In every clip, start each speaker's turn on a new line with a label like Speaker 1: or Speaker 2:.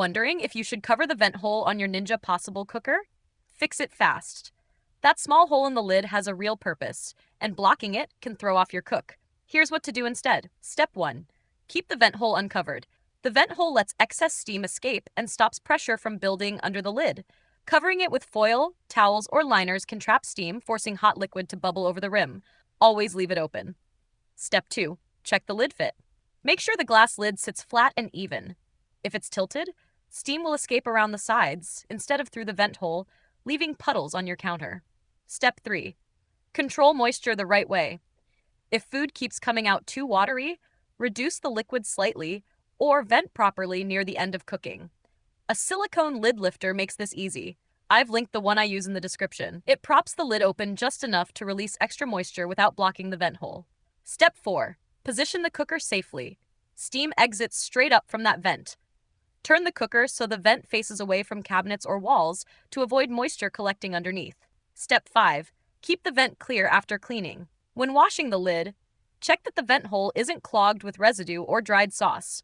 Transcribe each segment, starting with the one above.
Speaker 1: Wondering if you should cover the vent hole on your Ninja PossibleCooker? Fix it fast. That small hole in the lid has a real purpose, and blocking it can throw off your cook. Here's what to do instead. Step 1. Keep the vent hole uncovered. The vent hole lets excess steam escape and stops pressure from building under the lid. Covering it with foil, towels, or liners can trap steam, forcing hot liquid to bubble over the rim. Always leave it open. Step 2. Check the lid fit. Make sure the glass lid sits flat and even. If it's tilted, steam will escape around the sides instead of through the vent hole, leaving puddles on your counter. Step 3. Control moisture the right way. If food keeps coming out too watery, reduce the liquid slightly or vent properly near the end of cooking. A silicone lid lifter makes this easy. I've linked the one I use in the description. It props the lid open just enough to release extra moisture without blocking the vent hole. Step 4. Position the cooker safely. Steam exits straight up from that vent. Turn the cooker so the vent faces away from cabinets or walls to avoid moisture collecting underneath. Step 5. Keep the vent clear after cleaning. When washing the lid, check that the vent hole isn't clogged with residue or dried sauce.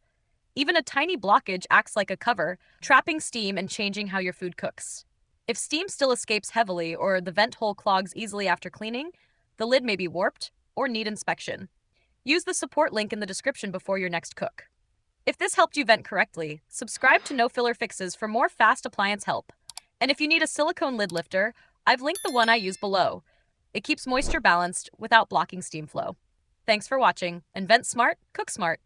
Speaker 1: Even a tiny blockage acts like a cover, trapping steam and changing how your food cooks. If steam still escapes heavily or the vent hole clogs easily after cleaning, the lid may be warped or need inspection. Use the support link in the description before your next cook. If this helped you vent correctly, subscribe to No Filler Fixes for more fast appliance help. And if you need a silicone lid lifter, I've linked the one I use below. It keeps moisture balanced without blocking steam flow. Thanks for watching, and vent smart, cook smart.